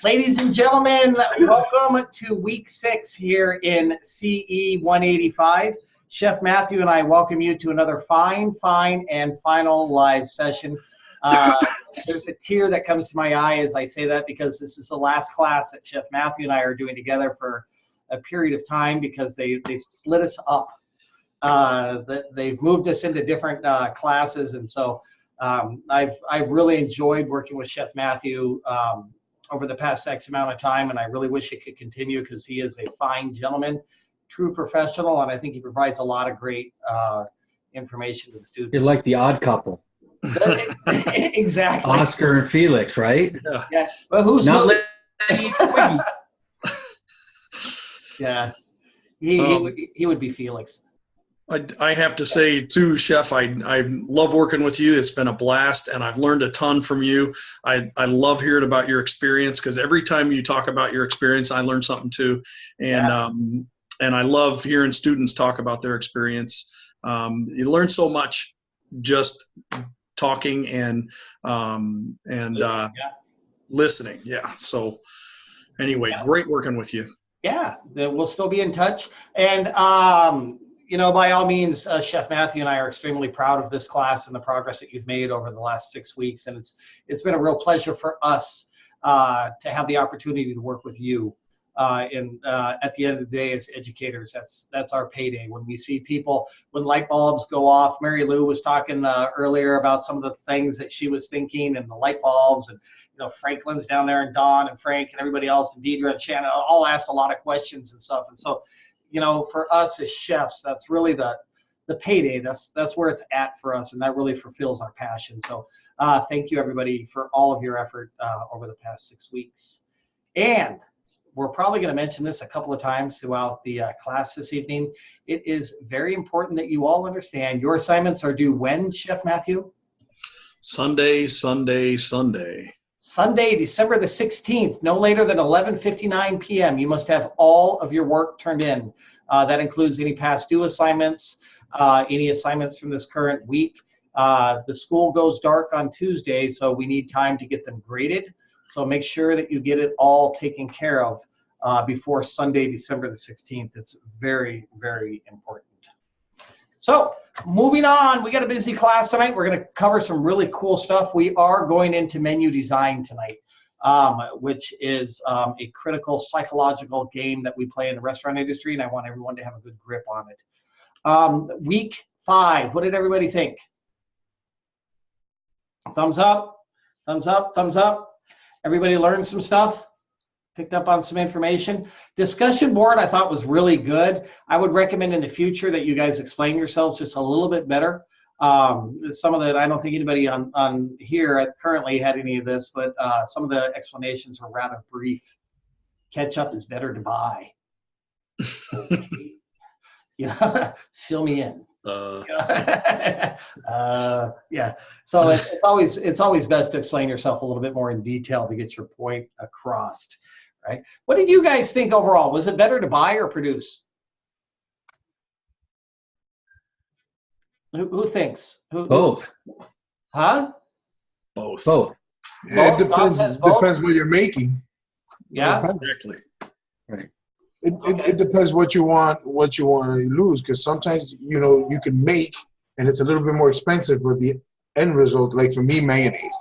Ladies and gentlemen, welcome to week 6 here in CE 185. Chef Matthew and I welcome you to another fine, and final live session. There's a tear that comes to my eye as I say that because this is the last class that Chef Matthew and I are doing together for a period of time because they've split us up. They've moved us into different classes, and so I've really enjoyed working with Chef Matthew over the past X amount of time, and I really wish it could continue because he is a fine gentleman, true professional, and I think he provides a lot of great information to the students. You're like the odd couple. Exactly. Oscar and Felix, right? Yeah. Well, who's not? Yeah. He would be Felix. I have to say, too, Chef, I love working with you. It's been a blast, and I've learned a ton from you. I love hearing about your experience because every time you talk about your experience, I learn something, too. And and I love hearing students talk about their experience. You learn so much just talking and listening. Yeah. So anyway, great working with you. Yeah, we'll still be in touch. And you know, by all means, Chef Matthew and I are extremely proud of this class and the progress that you've made over the last 6 weeks. And it's been a real pleasure for us to have the opportunity to work with you. At the end of the day, as educators, that's our payday. When we see people, when light bulbs go off, Mary Lou was talking earlier about some of the things that she was thinking and the light bulbs, and you know, Franklin's down there, and Don and Frank and everybody else, and Deidre and Shannon all asked a lot of questions and stuff. And so, you know, for us as chefs, that's really the payday. That's where it's at for us, and that really fulfills our passion. So thank you, everybody, for all of your effort over the past 6 weeks. And we're probably going to mention this a couple of times throughout the class this evening. It is very important that you all understand your assignments are due when, Chef Matthew? Sunday, December the 16th, no later than 11:59 p.m. You must have all of your work turned in. That includes any past due assignments, any assignments from this current week. The school goes dark on Tuesday, so we need time to get them graded. So make sure that you get it all taken care of before Sunday, December the 16th. It's very, very important. So moving on, we got a busy class tonight. We're going to cover some really cool stuff. We are going into menu design tonight, which is a critical psychological game that we play in the restaurant industry, and I want everyone to have a good grip on it. Week 5, what did everybody think? Thumbs up, thumbs up, thumbs up. Everybody learned some stuff? Picked up on some information. Discussion board I thought was really good. I would recommend in the future that you guys explain yourselves just a little bit better. Some of that, I don't think anybody on here currently had any of this, but some of the explanations were rather brief. Ketchup is better to buy. Yeah, fill me in. Yeah. So it's always best to explain yourself a little bit more in detail to get your point across, right? What did you guys think overall? Was it better to buy or produce? Who thinks? Both. Huh? Both. Yeah, it depends what you're making. Yeah. Exactly. Right. It depends what you want to lose, because sometimes, you know, you can make and it's a little bit more expensive, but the end result, like for me, mayonnaise,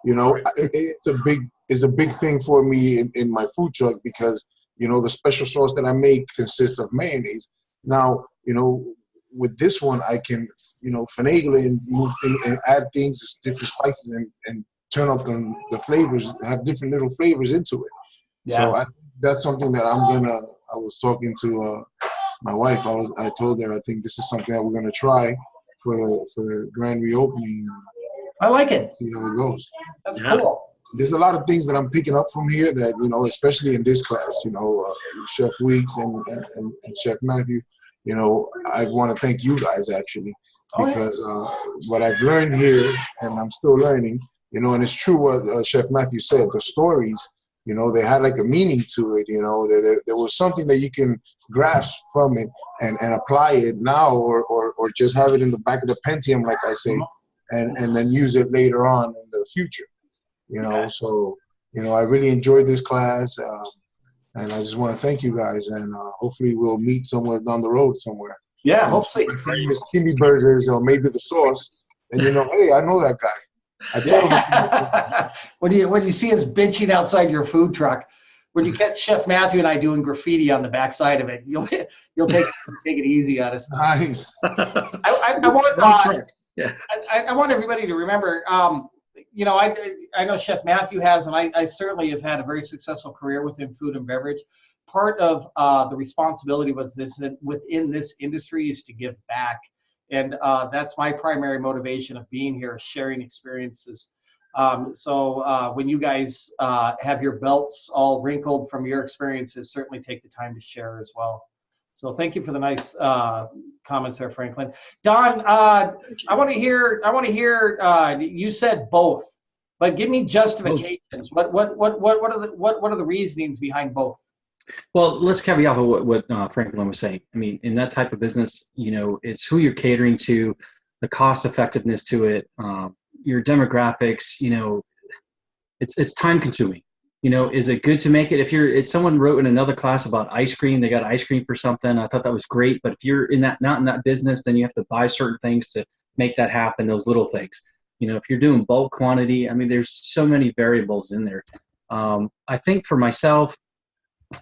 you know, it's a big thing for me in my food truck, because, you know, the special sauce that I make consists of mayonnaise. Now, you know, with this one, I can, you know, finagle and move things and add things, different spices, and turn up the flavors, have different little flavors into it. Yeah. So that's something that I was talking to my wife. I told her I think this is something that we're gonna try for the grand reopening. I like it. See how it goes. That's cool. There's a lot of things that I'm picking up from here that, you know, especially in this class, you know, Chef Weeks and Chef Matthew, you know, I want to thank you guys actually, because what I've learned here, and I'm still learning, you know, and it's true what Chef Matthew said, the stories, you know, they had like a meaning to it, you know, there was something that you can grasp from it and apply it now, or just have it in the back of the Pentium, like I say, and then use it later on in the future, you know. So, I really enjoyed this class, and I just want to thank you guys. And hopefully we'll meet somewhere down the road somewhere. Yeah, hopefully. My famous Timmy Burgers or maybe the sauce. And hey, I know that guy. I told him. When you see us bitching outside your food truck, when you catch Chef Matthew and I doing graffiti on the backside of it, you'll take it easy on us. Nice. I want I want everybody to remember. I know Chef Matthew has, and I certainly have had a very successful career within food and beverage. Part of the responsibility within this industry is to give back, and that's my primary motivation of being here, sharing experiences. So when you guys have your belts all wrinkled from your experiences, certainly take the time to share as well. So thank you for the nice comments there, Franklin. Don, I want to hear. You said both, but give me justifications. What are the reasonings behind both? Well, let's caveat what Franklin was saying. I mean, in that type of business, it's who you're catering to, the cost effectiveness to it, your demographics. It's time consuming. Is it good to make it? If someone wrote in another class about ice cream, they got ice cream for something, I thought that was great. But if you're not in that business, then you have to buy certain things to make that happen, those little things. If you're doing bulk quantity, I mean, there's so many variables in there. I think for myself,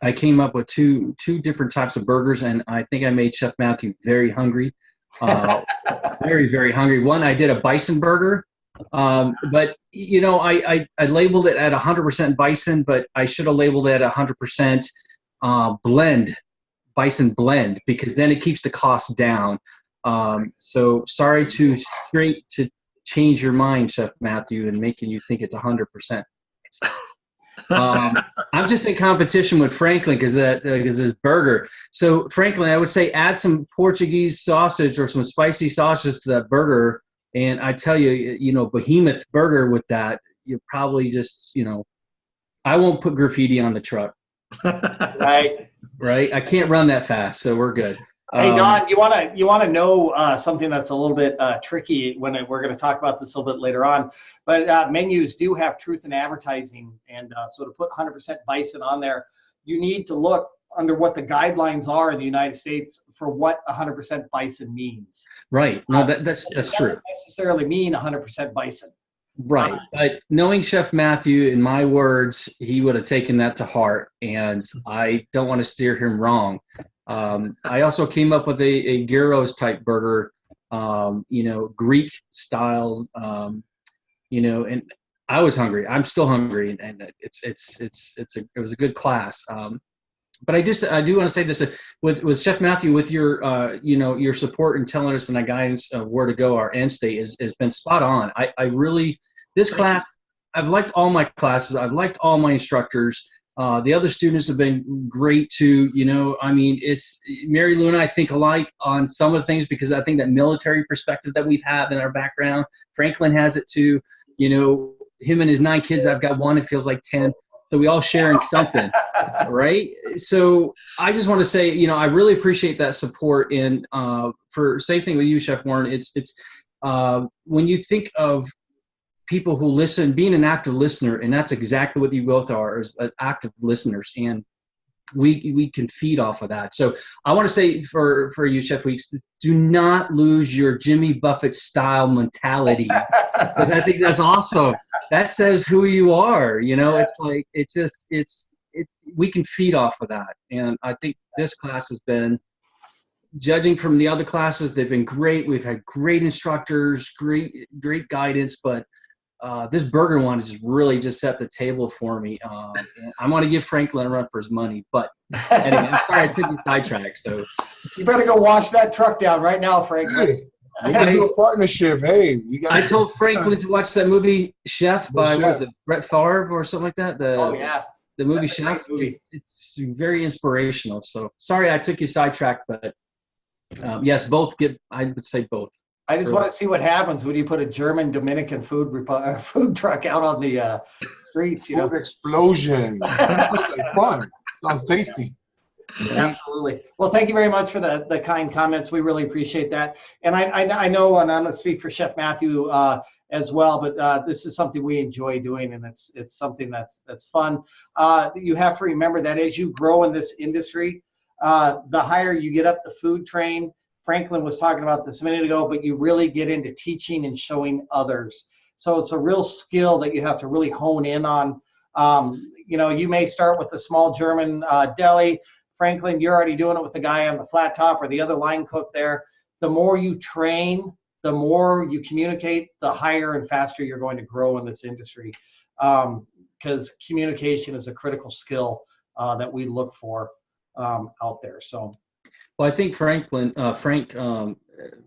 I came up with two different types of burgers, and I think I made Chef Matthew very hungry, very, very hungry. One, I did a bison burger. But I labeled it at 100% bison, but I should have labeled it at 100% bison blend, because then it keeps the cost down. So sorry to change your mind, Chef Matthew, and making you think it's 100%. I'm just in competition with Franklin because his burger. So Franklin, I would say add some Portuguese sausage or some spicy sausages to that burger. And I tell you, behemoth burger with that, you probably just, I won't put graffiti on the truck. Right. Right. I can't run that fast, so we're good. Hey, Don, you want to know something that's a little bit tricky when we're going to talk about this a little bit later on, but menus do have truth in advertising. And so to put 100% bison on there, you need to look under what the guidelines are in the United States for what 100% bison means. Right. No, that's true. It doesn't necessarily mean 100% bison. Right. But knowing Chef Matthew, in my words, he would have taken that to heart, and I don't want to steer him wrong. I also came up with a gyros type burger, Greek style, and I was hungry. I'm still hungry, and it was a good class. But I do want to say this with Chef Matthew, with your support and telling us and that guidance of where to go, our end state has been spot on. I really, this class, I've liked all my classes. I've liked all my instructors. The other students have been great too. I mean, it's Mary Lou and I think alike on some of the things because I think that military perspective that we've had in our background, Franklin has it too. Him and his 9 kids, I've got one, it feels like 10. So we all sharing something, right? So I just want to say, I really appreciate that support. And for same thing with you, Chef Warren, it's when you think of people who listen, being an active listener, and that's exactly what you both are, is active listeners. And we can feed off of that. So I want to say for you, Chef Weeks, do not lose your Jimmy Buffett style mentality, because I think that's awesome. That says who you are. It's like we can feed off of that. And I think this class has been, judging from the other classes, they've been great. We've had great instructors, great guidance, but this burger one has really just set the table for me. I want to give Franklin a run for his money, but anyway, I'm sorry I took you sidetracked. So you better go wash that truck down right now, Franklin. Hey, we can do a partnership. Hey, I told Franklin to watch that movie Chef by was it Brett Favre or something like that. The movie Chef. Movie. It's very inspirational. So sorry I took you sidetracked, but yes, both I would say both. I just want to see what happens when you put a German Dominican food truck out on the streets. Food explosion. Sounds like fun. Sounds tasty. Absolutely. Well, thank you very much for the kind comments. We really appreciate that. And I know, and I'm going to speak for Chef Matthew as well. But this is something we enjoy doing, and it's something that's fun. You have to remember that as you grow in this industry, the higher you get up the food train. Franklin was talking about this a minute ago, but you really get into teaching and showing others. So it's a real skill that you have to really hone in on. You know, you may start with the small German deli. Franklin, you're already doing it with the guy on the flat top or the other line cook there. The more you train, the more you communicate, the higher and faster you're going to grow in this industry. Because communication is a critical skill that we look for out there. So, well, I think Frank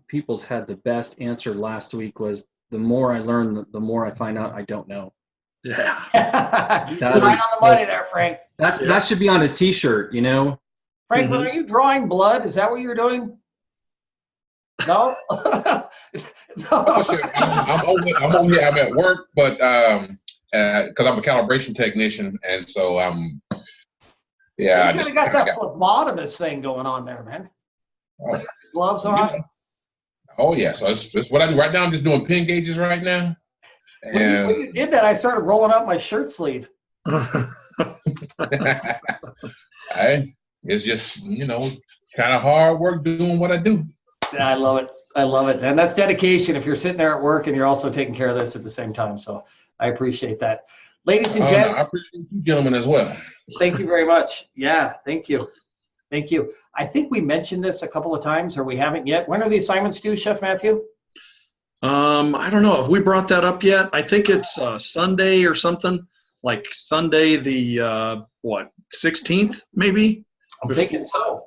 Peoples had the best answer last week. Was the more I learn, the more I find out I don't know. Yeah. Right on the money there, Frank. That should be on a T-shirt, you know. Franklin, are you drawing blood? Is that what you're doing? No. No. I'm over here. I'm at work, but because I'm a calibration technician, and so yeah. You got that phlebotomist thing going on there, man. Gloves on. Oh yeah, so it's what I do right now. I'm just doing pin gauges right now. And when you did that, I started rolling up my shirt sleeve. It's just, you know, kind of hard work doing what I do. Yeah, I love it. I love it. And that's dedication if you're sitting there at work and you're also taking care of this at the same time. So I appreciate that. Ladies and gents. I appreciate you gentlemen as well. Thank you very much. Yeah, thank you. Thank you. I think we mentioned this a couple of times, or we haven't yet. When are the assignments due, Chef Matthew? I don't know. Have we brought that up yet? I think it's Sunday or something. Like Sunday the 16th, maybe? I'm thinking so.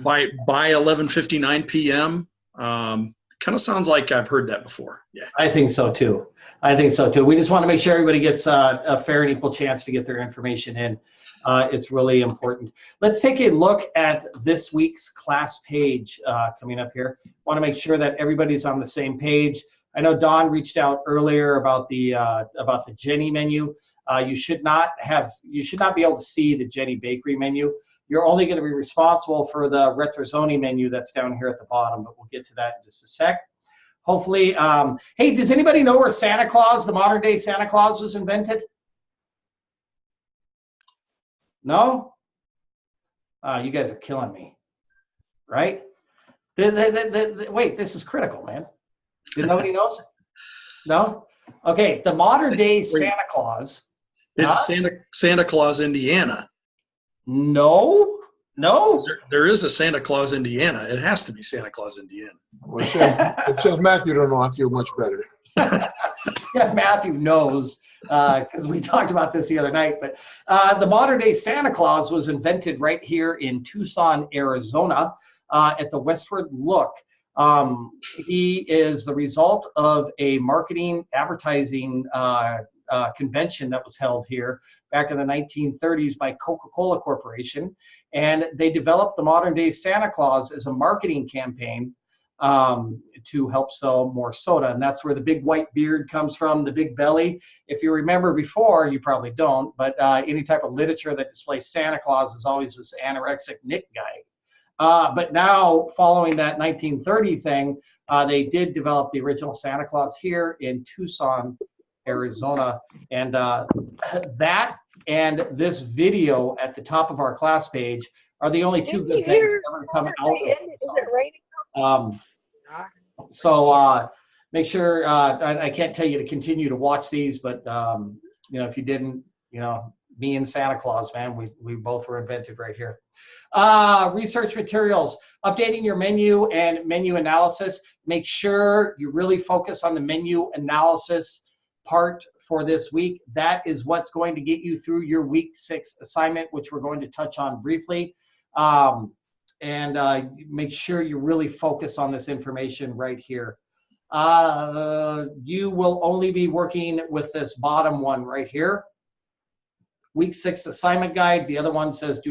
By 11:59 p.m. Kind of sounds like I've heard that before. Yeah. I think so too. We just want to make sure everybody gets a fair and equal chance to get their information in. It's really important. Let's take a look at this week's class page coming up here. Want to make sure that everybody's on the same page. I know Don reached out earlier about the Jenny menu. You should not be able to see the Jenny Bakery menu. You're only going to be responsible for the Retrozzoni menu that's down here at the bottom, but we'll get to that in just a sec. Hopefully, hey, does anybody know where Santa Claus, the modern day Santa Claus, was invented? No? You guys are killing me, right? Wait, this is critical, man. Did nobody knows? No? Okay, the modern day Santa Claus. It's Santa Claus, Indiana. No. There is a Santa Claus, Indiana. It has to be Santa Claus, Indiana. Well, Chef Matthew don't know. I feel much better. Yeah, Matthew knows because we talked about this the other night. But the modern day Santa Claus was invented right here in Tucson, Arizona, at the Westward Look. He is the result of a marketing advertising convention that was held here back in the 1930s by Coca-Cola Corporation. And they developed the modern day Santa Claus as a marketing campaign to help sell more soda. And that's where the big white beard comes from, the big belly. If you remember before, you probably don't, but any type of literature that displays Santa Claus is always this anorexic Nick guy. But now, following that 1930 thing, they did develop the original Santa Claus here in Tucson, Arizona. And that and this video at the top of our class page are the only two good things ever come out of it. Is it raining? So make sure, I can't tell you to continue to watch these, but you know, if you didn't, you know, me and Santa Claus, man, we both were invented right here. Research materials, updating your menu and menu analysis. Make sure you really focus on the menu analysis part for this week. That is what's going to get you through your week 6 assignment, which we're going to touch on briefly. And make sure you really focus on this information right here. You will only be working with this bottom one right here. Week 6 assignment guide. The other one says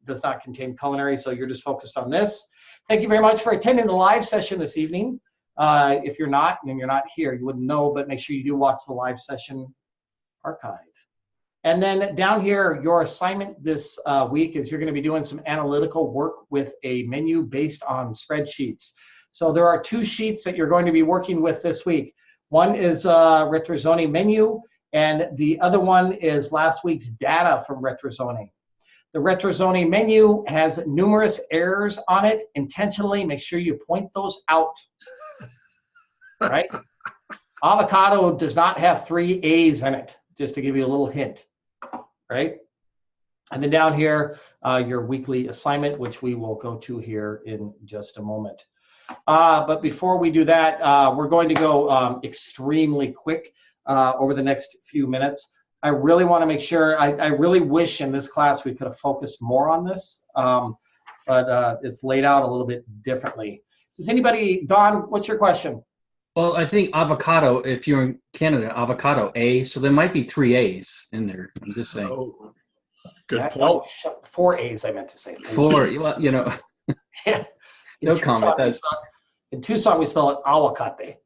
does not contain culinary, so you're just focused on this. Thank you very much for attending the live session this evening. If you're not, and you're not here, you wouldn't know, but make sure you do watch the live session archive. And then down here, your assignment this week is you're going to be doing some analytical work with a menu based on spreadsheets. So there are 2 sheets that you're going to be working with this week. One is Retrozoni menu, and the other one is last week's data from Retrozoni. The Retrozoni menu has numerous errors on it. Intentionally, make sure you point those out, right? Avocado does not have 3 A's in it, just to give you a little hint, right? And then down here, your weekly assignment, which we will go to here in just a moment. But before we do that, we're going to go extremely quick over the next few minutes. I really want to make sure, I really wish in this class we could have focused more on this, but it's laid out a little bit differently. Does anybody, Don, what's your question? Well, I think avocado, if you're in Canada, avocado A, so there might be 3 A's in there. I'm just saying. Oh, good Yeah, point. 4 A's I meant to say. 4, you know, Yeah. no comment. In Tucson, we spell it aguacate.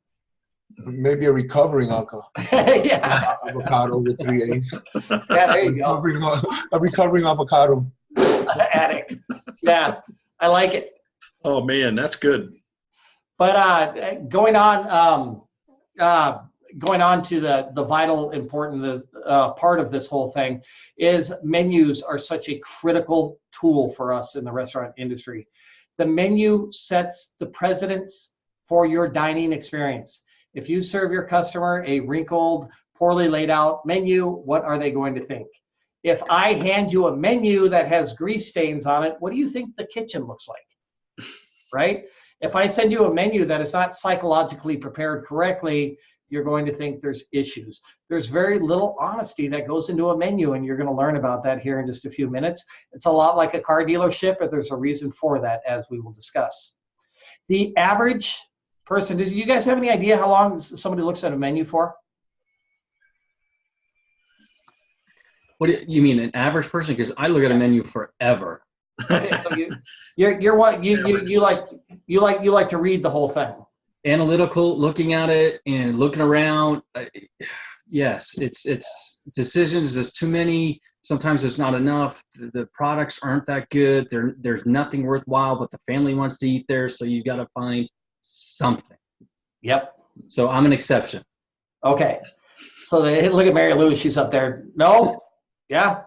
Maybe a recovering alcohol. Yeah. Avocado with 3 A's. Yeah, there you go. A recovering avocado. Addict. Yeah, I like it. Oh man, that's good. But going on to the vital important part of this whole thing is menus are such a critical tool for us in the restaurant industry. The menu sets the precedence for your dining experience. If you serve your customer a wrinkled, poorly laid out menu, what are they going to think? If I hand you a menu that has grease stains on it, what do you think the kitchen looks like? Right? If I send you a menu that is not psychologically prepared correctly, you're going to think there's issues. There's very little honesty that goes into a menu, and you're going to learn about that here in just a few minutes. It's a lot like a car dealership, but there's a reason for that, as we will discuss. The average person, do you guys have any idea how long somebody looks at a menu for? What do you mean, an average person? Because I look at a menu forever. Okay, so you're what you like to read the whole thing. Analytical, looking at it and looking around. Yes, it's decisions. There's too many. Sometimes there's not enough. The products aren't that good. There's nothing worthwhile, but the family wants to eat there, so you got to find something. Yep. So I'm an exception. Okay. So look at Mary Lou. She's up there. No. Yeah.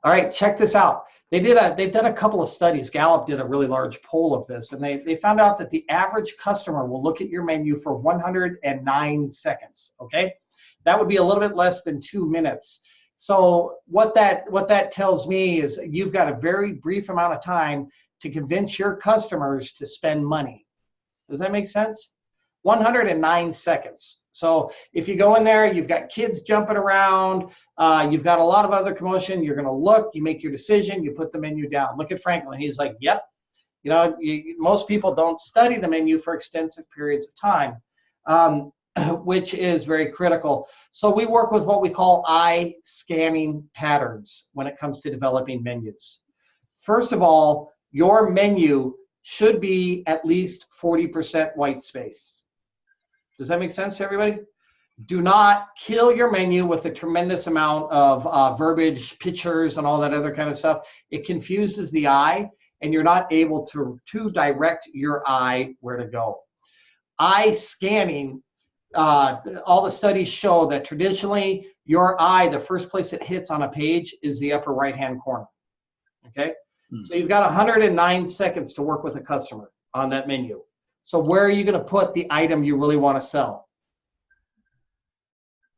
All right. Check this out. They've done a couple of studies. Gallup did a really large poll of this, and they found out that the average customer will look at your menu for 109 seconds. Okay, that would be a little bit less than 2 minutes. So what that tells me is you've got a very brief amount of time to convince your customers to spend money. Does that make sense? 109 seconds. So if you go in there, you've got kids jumping around, you've got a lot of other commotion, you're going to look, you make your decision, you put the menu down. Look at Franklin. He's like, yep. You know, most people don't study the menu for extensive periods of time, which is very critical. So we work with what we call eye scanning patterns when it comes to developing menus. First of all, your menu should be at least 40% white space. Does that make sense to everybody? Do not kill your menu with a tremendous amount of verbiage, pictures, and all that other kind of stuff. It confuses the eye, and you're not able to direct your eye where to go. Eye scanning, all the studies show that traditionally your eye, the first place it hits on a page is the upper right-hand corner. Okay? So you've got 109 seconds to work with a customer on that menu. So where are you going to put the item you really want to sell?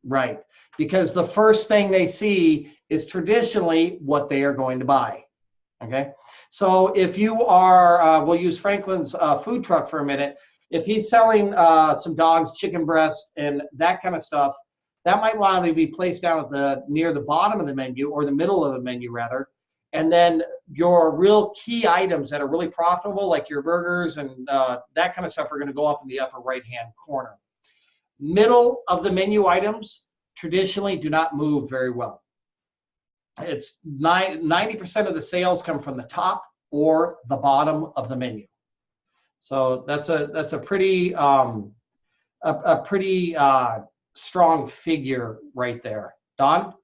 Right. Because the first thing they see is traditionally what they are going to buy. Okay. So if you are, we'll use Franklin's food truck for a minute. If he's selling some dogs, chicken breast, and that kind of stuff, that might want to be placed down at near the bottom of the menu, or the middle of the menu rather. And then your real key items that are really profitable, like your burgers and that kind of stuff, are going to go up in the upper right-hand corner. Middle of the menu items traditionally do not move very well. It's 90% of the sales come from the top or the bottom of the menu. So that's a pretty strong figure right there. Don?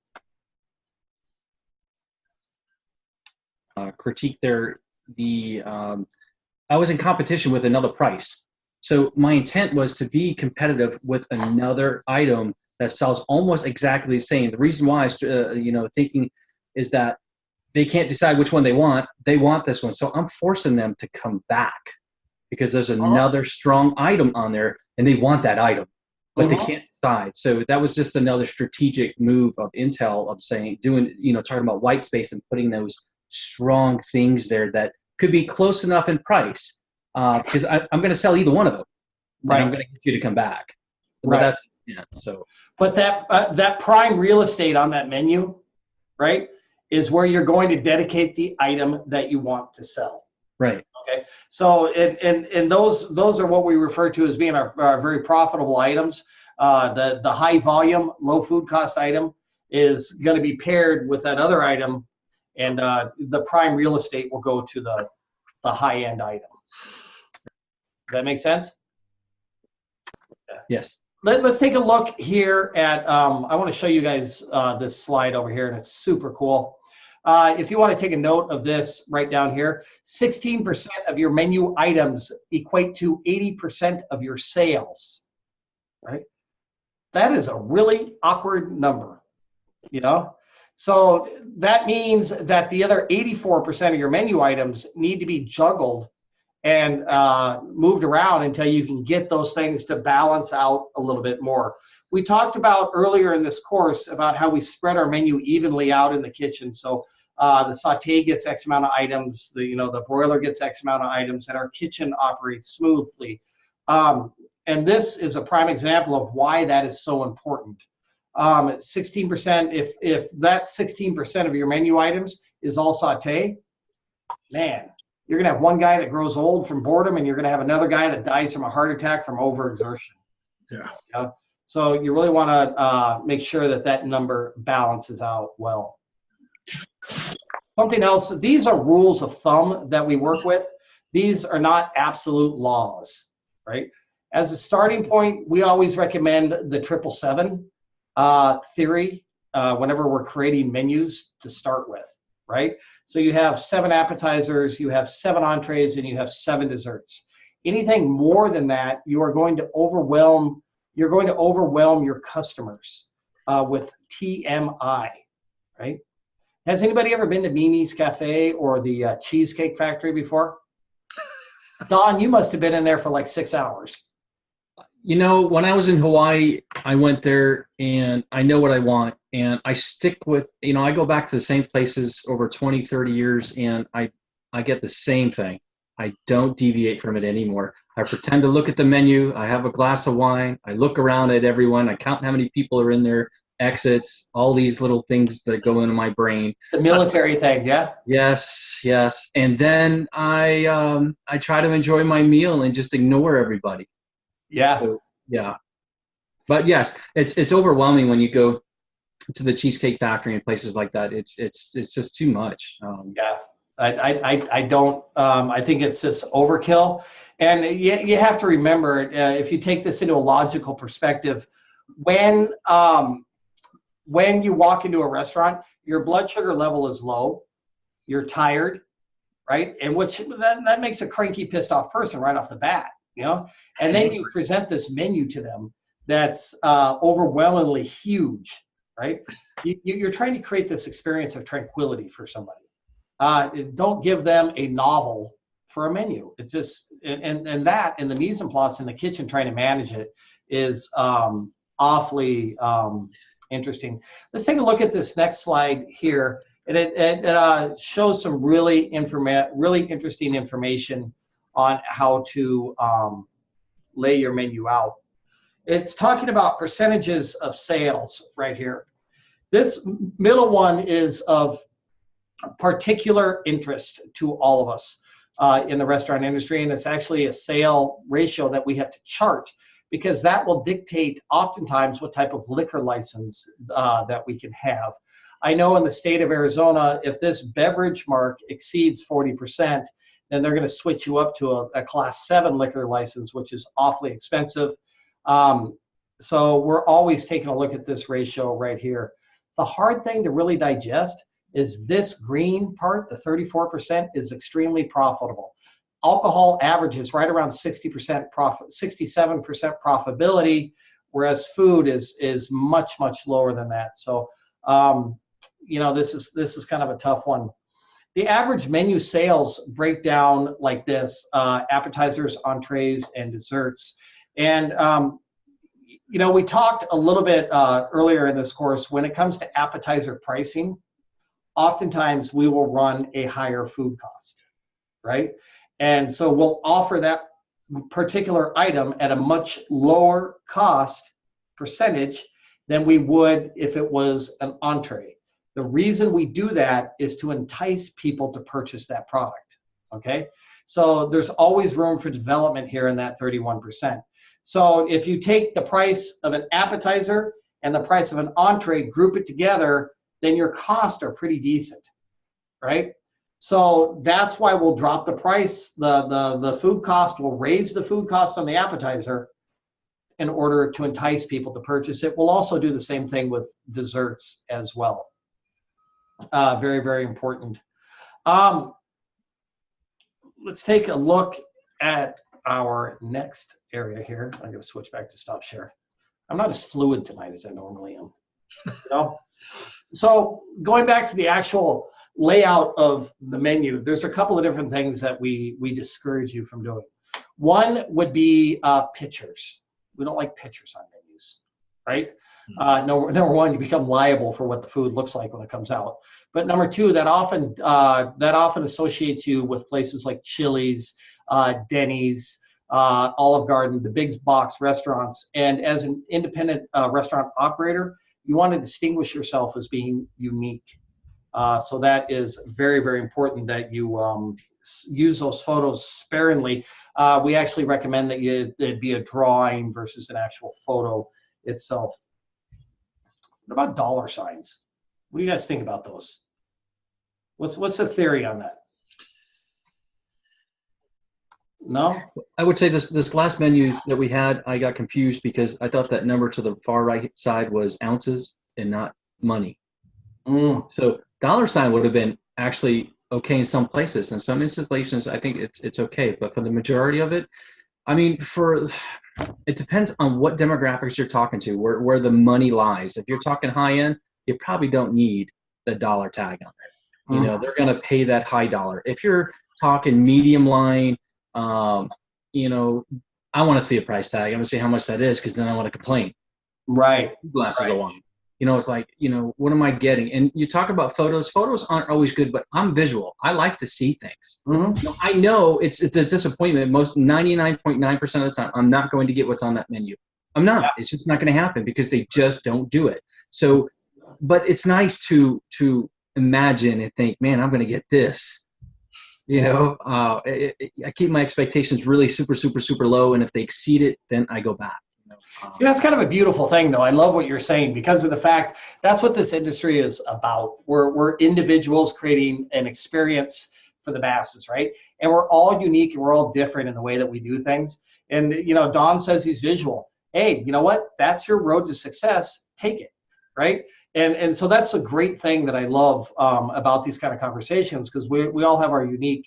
Critique there. I was in competition with another price, So my intent was to be competitive with another item that sells almost exactly the same. The reason why I thinking is that they can't decide which one they want. They want this one. So I'm forcing them to come back because there's another strong item on there and they want that item, but they can't decide. So that was just another strategic move of Intel of talking about white space and putting those strong things there that could be close enough in price. Because I'm going to sell either one of them. Right. And I'm going to get you to come back. Right. So. But that prime real estate on that menu, right, is where you're going to dedicate the item that you want to sell. Right. Okay. So and those are what we refer to as being our very profitable items. The high volume, low food cost item is going to be paired with that other item, and the prime real estate will go to the high end item. Does that make sense? Yes. Let's take a look here at, I want to show you guys this slide over here, and it's super cool. If you want to take a note of this right down here, 16% of your menu items equate to 80% of your sales, right? That is a really awkward number, So that means that the other 84% of your menu items need to be juggled and moved around until you can get those things to balance out a little bit more. We talked about earlier in this course about how we spread our menu evenly out in the kitchen. So the saute gets X amount of items, the broiler gets X amount of items, and our kitchen operates smoothly. And this is a prime example of why that is so important. 16%, if that 16% of your menu items is all saute, man, you're going to have one guy that grows old from boredom, and you're going to have another guy that dies from a heart attack from overexertion. Yeah. So you really want to make sure that number balances out well. Something else, these are rules of thumb that we work with. These are not absolute laws, right? As a starting point, we always recommend the 777 theory whenever we're creating menus to start with. Right? So you have 7 appetizers, you have 7 entrees, and you have 7 desserts. Anything more than that, you are going to overwhelm your customers with TMI, right? Has anybody ever been to Mimi's Cafe or the Cheesecake Factory before? Don, you must have been in there for like 6 hours. When I was in Hawaii, I went there and I know what I want, and I stick with, I go back to the same places over 20, 30 years, and I get the same thing. I don't deviate from it anymore. I pretend to look at the menu. I have a glass of wine. I look around at everyone. I count how many people are in there, exits, all these little things that go into my brain. The military thing, yeah? Yes. And then I try to enjoy my meal and just ignore everybody. Yeah. So, yeah. But yes, it's overwhelming when you go to the Cheesecake Factory and places like that. It's just too much. Yeah. I don't. I think it's just overkill. And you have to remember, if you take this into a logical perspective, when you walk into a restaurant, your blood sugar level is low, you're tired, right? And that makes a cranky, pissed off person right off the bat. And then you present this menu to them that's overwhelmingly huge, right? You're trying to create this experience of tranquility for somebody. Don't give them a novel for a menu. It's just, and that in the mise en place in the kitchen, trying to manage it is awfully interesting. Let's take a look at this next slide here. And it shows some really interesting information on how to lay your menu out. It's talking about percentages of sales right here. This middle one is of particular interest to all of us in the restaurant industry, and it's actually a sale ratio that we have to chart, because that will dictate oftentimes what type of liquor license that we can have. I know in the state of Arizona, if this beverage mark exceeds 40%, then they're going to switch you up to a Class 7 liquor license, which is awfully expensive. So we're always taking a look at this ratio right here. The hard thing to really digest is this green part, the 34%, is extremely profitable. alcohol averages right around 60% profit, 67% profitability, whereas food is much lower than that. So this is kind of a tough one. The average menu sales break down like this: appetizers, entrees, and desserts. And we talked a little bit earlier in this course, when it comes to appetizer pricing, oftentimes we will run a higher food cost, right? And so we'll offer that particular item at a much lower cost percentage than we would if it was an entree. The reason we do that is to entice people to purchase that product, okay? So there's always room for development here in that 31%. So if you take the price of an appetizer and the price of an entree, group it together, then your costs are pretty decent, right? So that's why we'll drop the price. The food cost, will raise the food cost on the appetizer in order to entice people to purchase it. We'll also do the same thing with desserts as well. Very, very important. Let's take a look at our next area here. I'm going to switch back to stop share. I'm not as fluid tonight as I normally am. So going back to the actual layout of the menu, there's a couple of different things that we discourage you from doing. One would be pictures. We don't like pictures on menus, right? Number one, you become liable for what the food looks like when it comes out. But number two, that often associates you with places like Chili's, Denny's, Olive Garden, the big box restaurants. And as an independent restaurant operator, you want to distinguish yourself as being unique. So that is very, very important that you use those photos sparingly. We actually recommend that it be a drawing versus an actual photo itself. What about dollar signs? What do you guys think about those? What's the theory on that? No? I would say this last menus that we had, I got confused because I thought that number to the far right side was ounces and not money. So dollar sign would have been actually okay in some places. In some installations, I think it's okay. But for the majority of it, I mean, it depends on what demographics you're talking to, where the money lies. If you're talking high end, you probably don't need the dollar tag on it. You know, they're going to pay that high dollar. If you're talking medium line, you know, I want to see a price tag. I want to see how much that is, because then I want to complain. Right. Glasses of wine. You know, it's like, you know, what am I getting? And you talk about photos. Photos aren't always good, but I'm visual. I like to see things. You know, I know it's a disappointment. Most 99.9% of the time, I'm not going to get what's on that menu. I'm not. Yeah. It's just not going to happen because they just don't do it. So, but it's nice to imagine and think, man, I'm going to get this. You know, I keep my expectations really super, super, super low. And if they exceed it, then I go back. See, that's kind of a beautiful thing, though. I love what you're saying because of the fact that's what this industry is about. We're individuals creating an experience for the masses, right? And we're all unique and we're all different in the way that we do things. And, you know, Don says he's visual. Hey, you know what? That's your road to success. Take it, right? And so that's a great thing that I love about these kind of conversations, because we all have our unique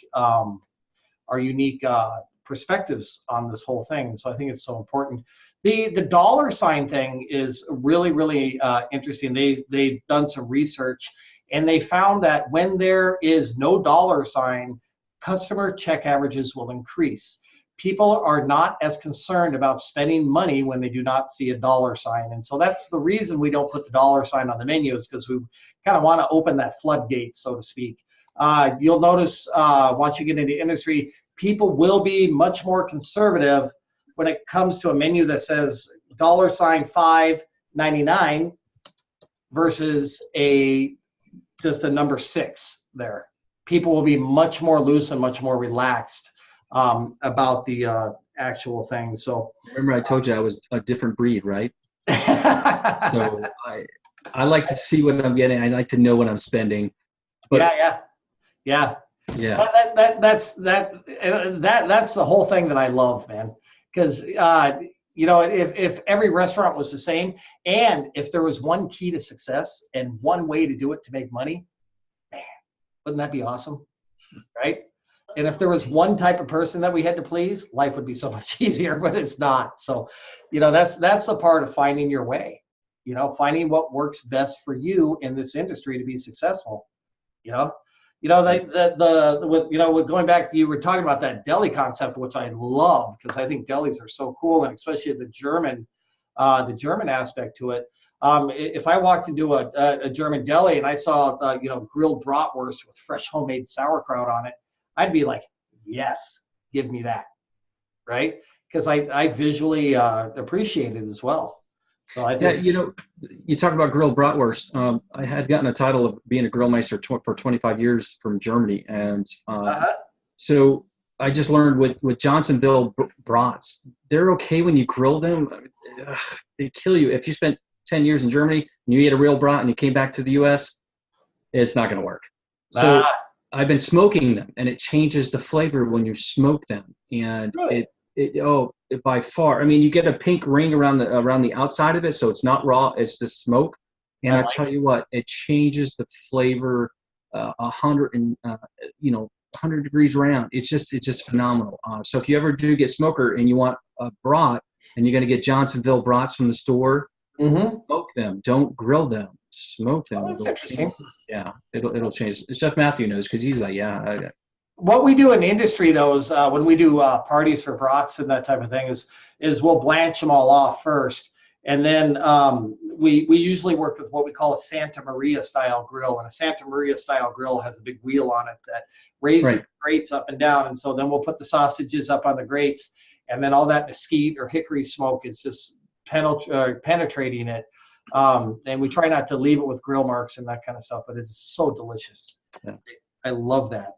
perspectives on this whole thing. So I think it's so important. The dollar sign thing is really, really interesting. They've done some research, and they found that when there is no dollar sign, customer check averages will increase. People are not as concerned about spending money when they do not see a dollar sign. And so that's the reason we don't put the dollar sign on the menus, because we kind of want to open that floodgate, so to speak. You'll notice once you get into the industry, people will be much more conservative when it comes to a menu that says $5.99 versus just a number 6 there. People will be much more loose and much more relaxed about the actual thing. So remember, I told you I was a different breed, right? So I like to see what I'm getting. I like to know what I'm spending. But yeah. That's the whole thing that I love, man. Because you know, if every restaurant was the same, and if there was one key to success and one way to do it to make money, man, wouldn't that be awesome, right? And if there was one type of person that we had to please, life would be so much easier, but it's not. So, that's the part of finding your way, finding what works best for you in this industry to be successful. With going back, you were talking about that deli concept, which I love because I think delis are so cool, and especially the German aspect to it. If I walked into a German deli and I saw, grilled bratwurst with fresh homemade sauerkraut on it, I'd be like, yes, give me that, right? Because I visually appreciate it as well. So I think, you talk about grilled bratwurst. I had gotten a title of being a grillmeister for 25 years from Germany, and so I just learned with Johnsonville brats, they're okay when you grill them. They kill you. If you spent 10 years in Germany and you ate a real brat and you came back to the U.S., it's not going to work. So I've been smoking them, and it changes the flavor when you smoke them, and Really? it by far. I mean, you get a pink ring around the outside of it, so it's not raw. It's the smoke, and I tell you what, it changes the flavor 100 degrees around. It's just phenomenal. So if you ever do get smoker and you want a brat, and you're going to get Johnsonville brats from the store, smoke them. Don't grill them. Smoke them. Oh, that's interesting. Yeah, it'll change. Chef Matthew knows because he's like, What we do in the industry, though, is when we do parties for brats and that type of thing, is we'll blanch them all off first, and then we usually work with what we call a Santa Maria style grill, and a Santa Maria style grill has a big wheel on it that raises the grates up and down, and so then we'll put the sausages up on the grates, and then all that mesquite or hickory smoke is just penetrating it, and we try not to leave it with grill marks and that kind of stuff, but it's so delicious. Yeah. I love that.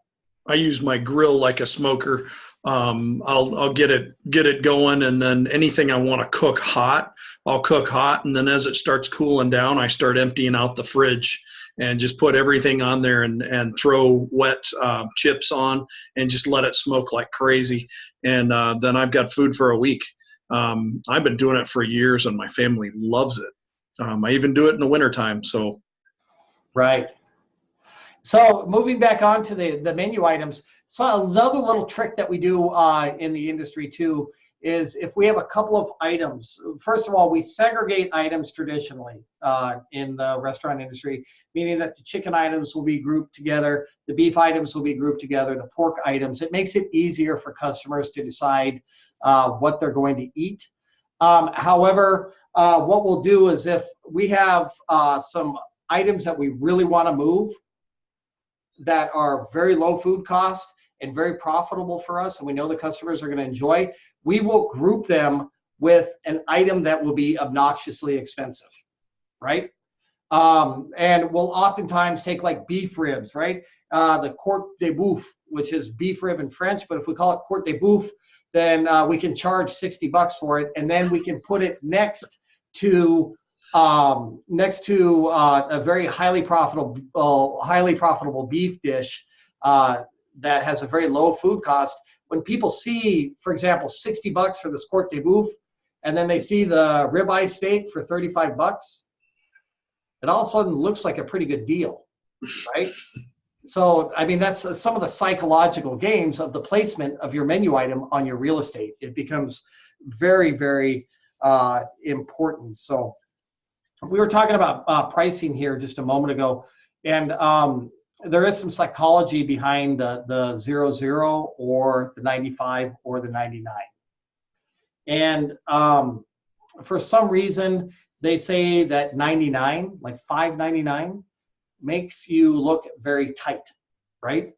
I use my grill like a smoker. I'll get it going, and then anything I want to cook hot, I'll cook hot, and then as it starts cooling down, I start emptying out the fridge and just put everything on there and throw wet chips on and just let it smoke like crazy. And then I've got food for a week. I've been doing it for years, and my family loves it. I even do it in the wintertime. So, right. So moving back on to the menu items, so another little trick that we do in the industry too is if we have a couple of items, first of all, we segregate items traditionally in the restaurant industry, meaning that the chicken items will be grouped together, the beef items will be grouped together, the pork items. It makes it easier for customers to decide what they're going to eat. However, what we'll do is if we have some items that we really want to move that are very low food cost and very profitable for us, and we know the customers are going to enjoy, we will group them with an item that will be obnoxiously expensive, right? And we'll oftentimes take like beef ribs, right? The Côte de Boeuf, which is beef rib in French, but if we call it Côte de Boeuf, then we can charge $60 for it, and then we can put it next to a very highly profitable beef dish that has a very low food cost. When people see, for example, $60 for this Côte de Boeuf, and then they see the ribeye steak for $35, it all of a sudden looks like a pretty good deal, right? So, I mean, that's some of the psychological games of the placement of your menu item on your real estate. It becomes very, very important. So we were talking about pricing here just a moment ago, and there is some psychology behind the 00 or the 95 or the 99. And for some reason, they say that 99, like $5.99, makes you look very tight, right?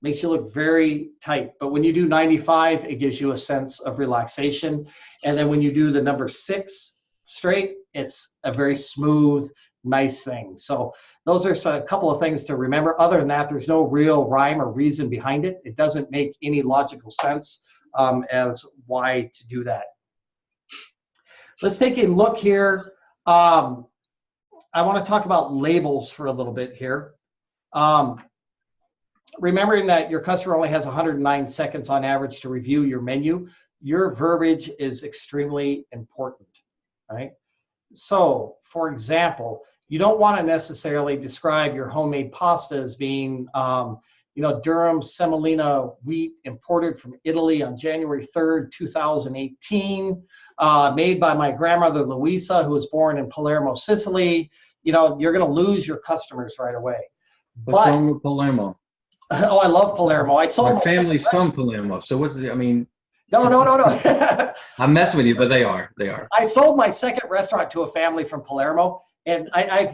Makes you look very tight. But when you do 95, it gives you a sense of relaxation. And then when you do the number 6 straight, it's a very smooth, nice thing. So those are a couple of things to remember. Other than that, there's no real rhyme or reason behind it. It doesn't make any logical sense as why to do that. Let's take a look here. I want to talk about labels for a little bit here. Remembering that your customer only has 109 seconds on average to review your menu, your verbiage is extremely important, right? So, for example, you don't want to necessarily describe your homemade pasta as being, Durum semolina wheat imported from Italy on January 3rd, 2018, made by my grandmother, Luisa, who was born in Palermo, Sicily. You're going to lose your customers right away. What's wrong with Palermo? Oh, I love Palermo. I sold My family's from Palermo, so No. I'm messing with you, but they are. I sold my second restaurant to a family from Palermo, and I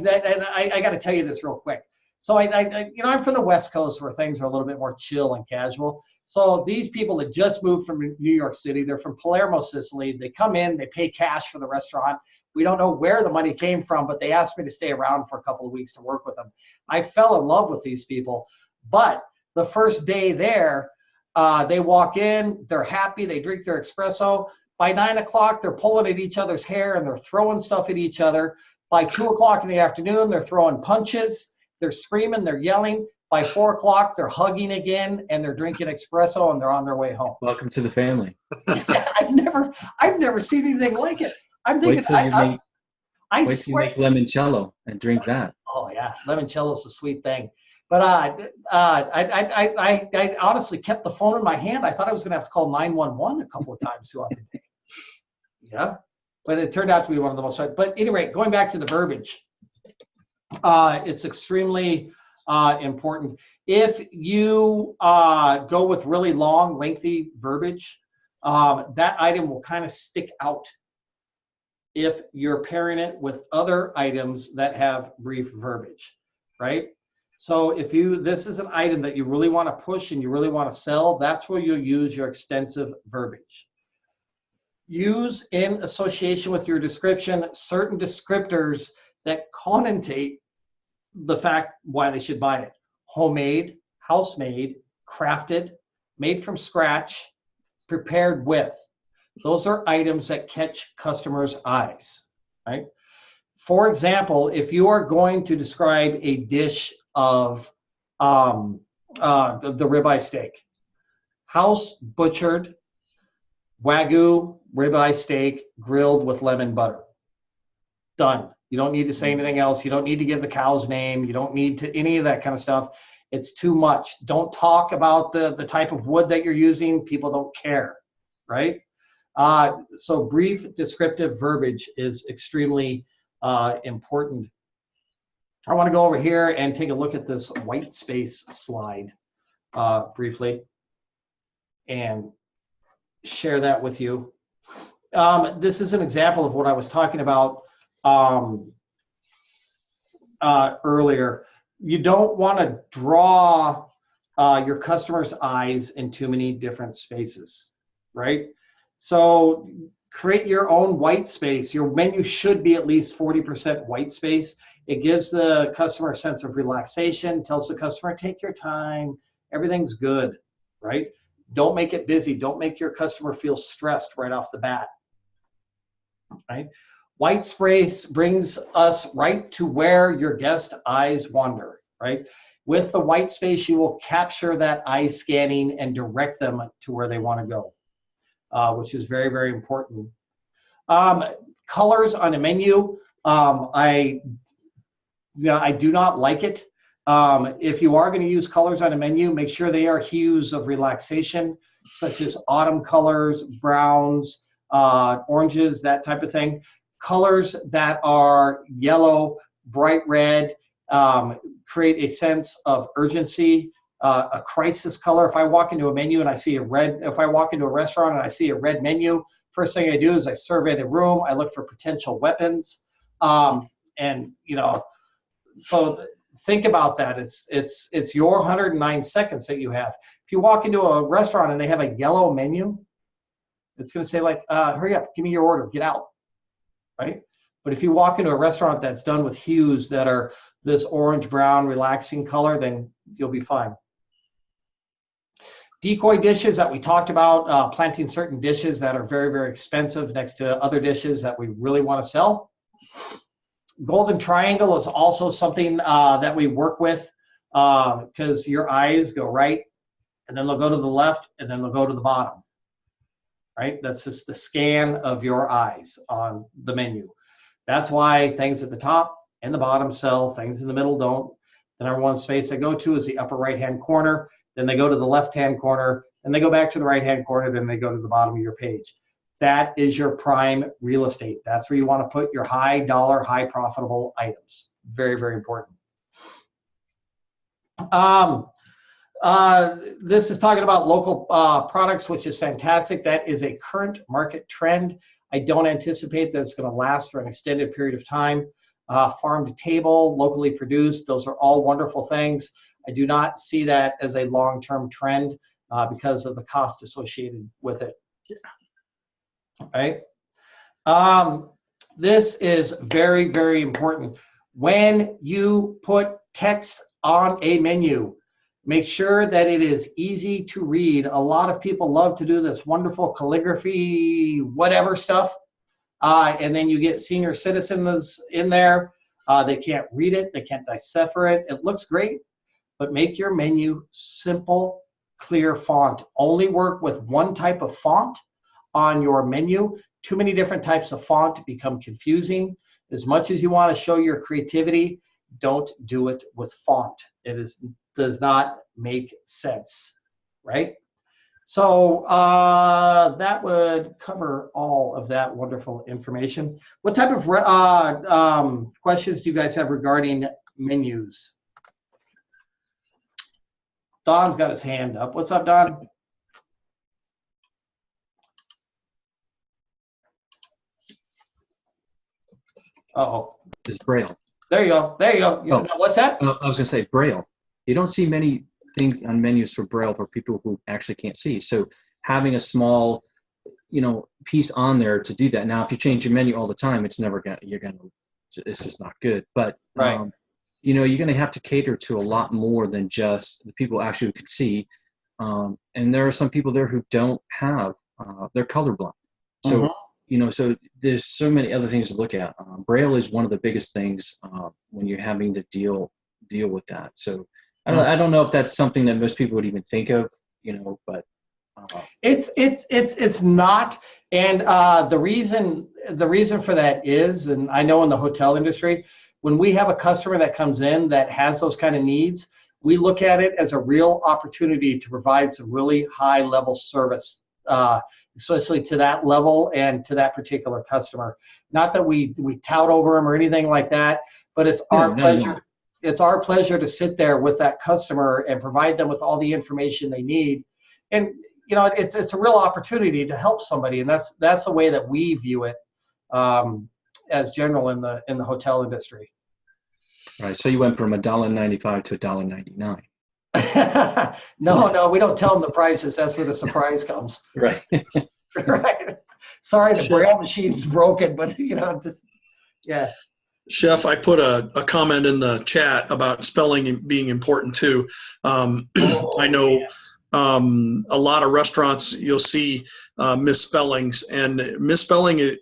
got to tell you this real quick. So I'm from the West Coast where things are a little bit more chill and casual. So these people that just moved from New York City, they're from Palermo, Sicily. They come in, they pay cash for the restaurant. We don't know where the money came from, but they asked me to stay around for a couple of weeks to work with them. I fell in love with these people, but the first day there, they walk in, they're happy, they drink their espresso. By 9 o'clock, they're pulling at each other's hair and they're throwing stuff at each other. By 2 o'clock in the afternoon, they're throwing punches, they're screaming, they're yelling. By 4 o'clock, they're hugging again and they're drinking espresso and they're on their way home. Welcome to the family. I've never seen anything like it. I'm thinking, wait till you make limoncello and drink that. Oh yeah, limoncello is a sweet thing. But I honestly kept the phone in my hand. I thought I was going to have to call 911 a couple of times throughout the day. Yeah, but it turned out to be one of the most. But anyway, going back to the verbiage, it's extremely important. If you go with really long, lengthy verbiage, that item will kind of stick out if you're pairing it with other items that have brief verbiage, right? So if this is an item that you really want to push and you really want to sell, that's where you'll use your extensive verbiage. Use in association with your description certain descriptors that connotate the fact why they should buy it. Homemade, house-made, crafted, made from scratch, prepared with. Those are items that catch customers' eyes, right? For example, if you are going to describe a dish of the ribeye steak, house butchered Wagyu ribeye steak grilled with lemon butter. Done. You don't need to say anything else. You don't need to give the cow's name. You don't need to any of that kind of stuff. It's too much. Don't talk about the type of wood that you're using. People don't care, right? So brief descriptive verbiage is extremely important. I want to go over here and take a look at this white space slide briefly and share that with you. This is an example of what I was talking about earlier. You don't want to draw your customer's eyes in too many different spaces, right? So create your own white space. Your menu should be at least 40% white space. It gives the customer a sense of relaxation, tells the customer, take your time, everything's good, right? Don't make it busy. Don't make your customer feel stressed right off the bat, right? White space brings us right to where your guest eyes wander, right? With the white space, you will capture that eye scanning and direct them to where they want to go, which is very, very important. Colors on a menu, I do not like it. If you are going to use colors on a menu, make sure they are hues of relaxation, such as autumn colors, browns, oranges, that type of thing. Colors that are yellow, bright red, create a sense of urgency, a crisis color. If I walk into a menu and I see a red, if I walk into a restaurant and I see a red menu, first thing I do is I survey the room. I look for potential weapons. So think about that. It's your 109 seconds that you have. If you walk into a restaurant and they have a yellow menu, it's going to say like, hurry up, give me your order, get out, right? But if you walk into a restaurant that's done with hues that are this orange, brown, relaxing color, then you'll be fine. Decoy dishes that we talked about, planting certain dishes that are very, very expensive next to other dishes that we really want to sell. Golden triangle is also something that we work with because your eyes go right, and then they'll go to the left, and then they'll go to the bottom, right? That's just the scan of your eyes on the menu. That's why things at the top and the bottom sell, things in the middle don't. The number one space they go to is the upper right-hand corner. Then they go to the left-hand corner. Then they go back to the right-hand corner. Then they go to the bottom of your page. That is your prime real estate. That's where you want to put your high dollar, high profitable items. Very, very important. This is talking about local products, which is fantastic. That is a current market trend. I don't anticipate that it's going to last for an extended period of time. Farm to table, locally produced, those are all wonderful things. I do not see that as a long-term trend because of the cost associated with it. Right? This is very, very important. When you put text on a menu, make sure that it is easy to read. A lot of people love to do this wonderful calligraphy, whatever stuff. And then you get senior citizens in there. They can't read it. They can't decipher it. It looks great, but make your menu simple, clear font. Only work with one type of font on your menu. Too many different types of font become confusing. As much as you want to show your creativity, don't do it with font. It does not make sense, right? So that would cover all of that wonderful information. What type of questions do you guys have regarding menus? Don's got his hand up. What's up, Don? Uh-oh. Is Braille. There you go. There you go. Oh. What's that? I was going to say Braille. You don't see many things on menus for Braille for people who actually can't see. So having a small, piece on there to do that. Now, if you change your menu all the time, it's just not good. But, right. You're going to have to cater to a lot more than just the people actually who can see. And there are some people there who don't have, they're colorblind. So, so there's so many other things to look at. Braille is one of the biggest things when you're having to deal with that. So I don't know if that's something that most people would even think of, but it's not. And the reason for that is, and I know in the hotel industry, when we have a customer that comes in that has those kind of needs, we look at it as a real opportunity to provide some really high level service, especially to that level and to that particular customer. Not that we tout over them or anything like that, but it's our pleasure. No. It's our pleasure to sit there with that customer and provide them with all the information they need. And it's a real opportunity to help somebody, and that's the way that we view it as general in the hotel industry. All right. So you went from $1.95 to $1.99. No, we don't tell them the prices. That's where the surprise comes. Right. Right. Sorry, the Braille machine's broken, but yeah. Chef, I put a comment in the chat about spelling being important too. I know a lot of restaurants you'll see misspellings, and misspelling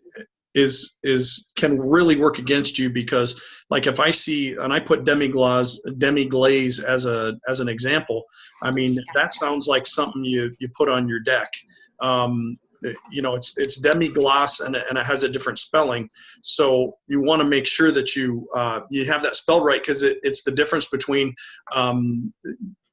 can really work against you, because like if I see, and I put demi-glaze as an example, I mean that sounds like something you put on your deck. It's demi-glace and it has a different spelling. So you want to make sure that you have that spelled right, because it's the difference between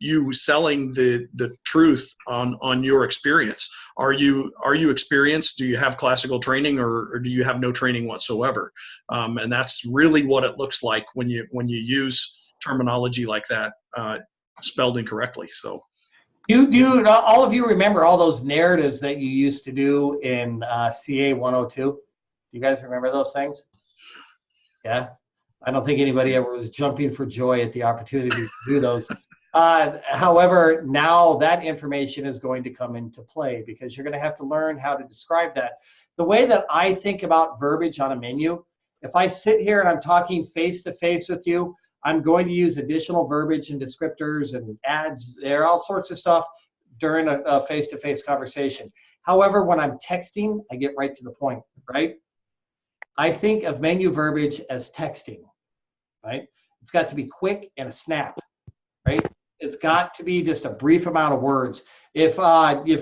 you selling the truth on your experience. Are you experienced? Do you have classical training, or do you have no training whatsoever? And that's really what it looks like when you use terminology like that spelled incorrectly. So. Do all of you remember all those narratives that you used to do in CA 102? Do you guys remember those things? Yeah? I don't think anybody ever was jumping for joy at the opportunity to do those. However, now that information is going to come into play, because you're going to have to learn how to describe that. The way that I think about verbiage on a menu, if I sit here and I'm talking face-to-face with you, I'm going to use additional verbiage and descriptors and ads, there are all sorts of stuff during a face-to-face conversation. However, when I'm texting, I get right to the point, right? I think of menu verbiage as texting, right? It's got to be quick and a snap, right? It's got to be just a brief amount of words. If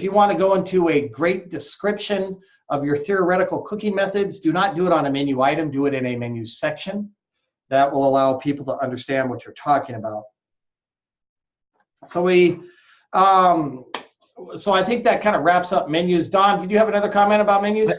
you want to go into a great description of your theoretical cooking methods, do not do it on a menu item, do it in a menu section. that will allow people to understand what you're talking about. So so I think that kind of wraps up menus. Don, did you have another comment about menus?